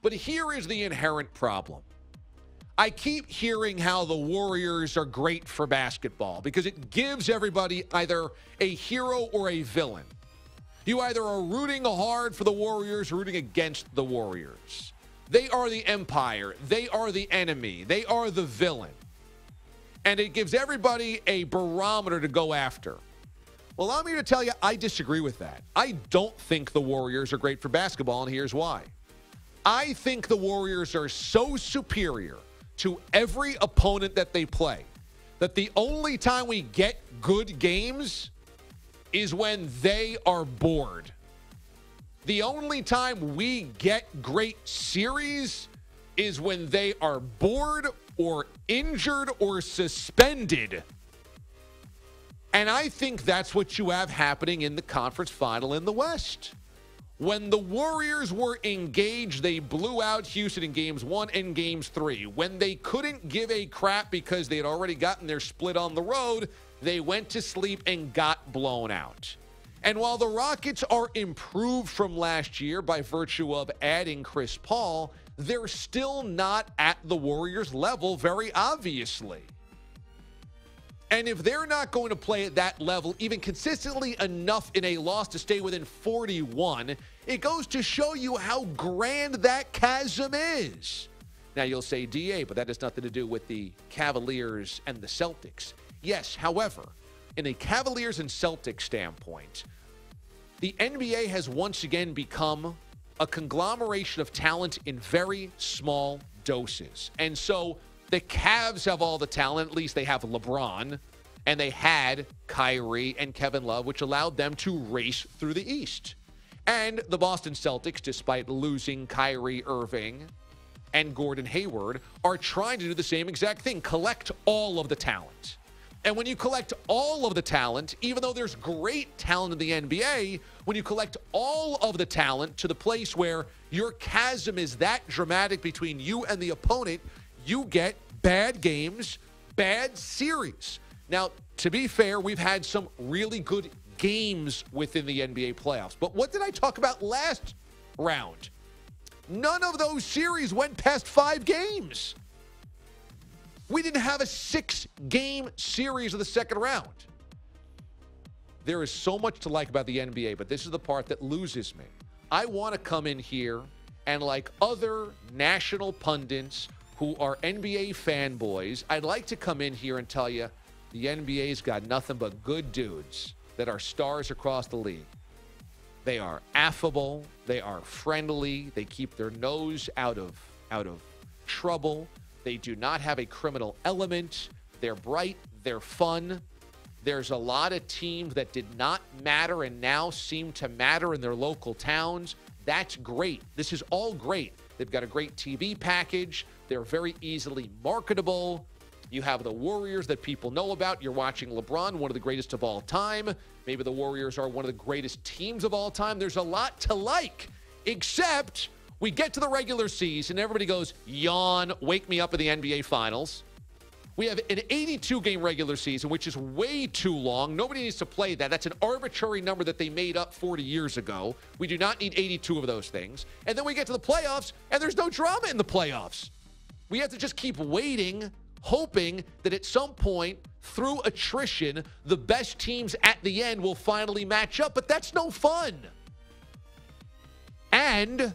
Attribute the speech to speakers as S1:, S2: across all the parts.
S1: But here is the inherent problem. I keep hearing how the Warriors are great for basketball because it gives everybody either a hero or a villain. You either are rooting hard for the Warriors or rooting against the Warriors. They are the empire. They are the enemy. They are the villain. And it gives everybody a barometer to go after. Well, allow me to tell you, I disagree with that. I don't think the Warriors are great for basketball, and here's why. I think the Warriors are so superior to every opponent that they play that the only time we get good games is when they are bored. The only time we get great series is when they are bored or injured or suspended. And I think that's what you have happening in the conference final in the West. When the Warriors were engaged, they blew out Houston in games 1 and games 3. When they couldn't give a crap because they had already gotten their split on the road, they went to sleep and got blown out. And while the Rockets are improved from last year by virtue of adding Chris Paul, they're still not at the Warriors' level, very obviously. And if they're not going to play at that level, even consistently enough in a loss to stay within 41, it goes to show you how grand that chasm is. Now, you'll say, DA, but that has nothing to do with the Cavaliers and the Celtics. Yes, however, in a Cavaliers and Celtics standpoint, the NBA has once again become a conglomeration of talent in very small doses. And so the Cavs have all the talent, at least they have LeBron, and they had Kyrie and Kevin Love, which allowed them to race through the East. And the Boston Celtics, despite losing Kyrie Irving and Gordon Hayward, are trying to do the same exact thing, collect all of the talent. And when you collect all of the talent, even though there's great talent in the NBA, when you collect all of the talent to the place where your chasm is that dramatic between you and the opponent, you get bad games, bad series. Now, to be fair, we've had some really good games within the NBA playoffs. But what did I talk about last round? None of those series went past 5 games. We didn't have a 6-game series of the second round. There is so much to like about the NBA, but this is the part that loses me. I want to come in here and, like other national pundits who are NBA fanboys, I'd like to come in here and tell you the NBA's got nothing but good dudes that are stars across the league. They are affable. They are friendly. They keep their nose out of trouble. They do not have a criminal element. They're bright. They're fun. There's a lot of teams that did not matter and now seem to matter in their local towns. That's great. This is all great. They've got a great TV package. They're very easily marketable. You have the Warriors that people know about. You're watching LeBron, one of the greatest of all time. Maybe the Warriors are one of the greatest teams of all time. There's a lot to like, except we get to the regular season. Everybody goes, yawn, wake me up in the NBA Finals. We have an 82-game regular season, which is way too long. Nobody needs to play that. That's an arbitrary number that they made up 40 years ago. We do not need 82 of those things. And then we get to the playoffs, and there's no drama in the playoffs. We have to just keep waiting, hoping that at some point, through attrition, the best teams at the end will finally match up. But that's no fun. And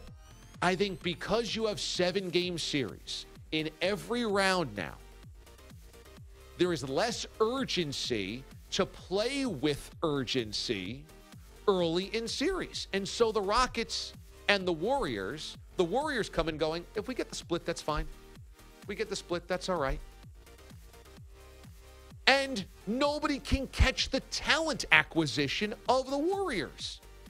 S1: I think because you have 7-game series in every round now, there is less urgency to play with urgency early in series. And so the Rockets and the Warriors come in going, if we get the split, that's fine. If we get the split, that's all right. And nobody can catch the talent acquisition of the Warriors.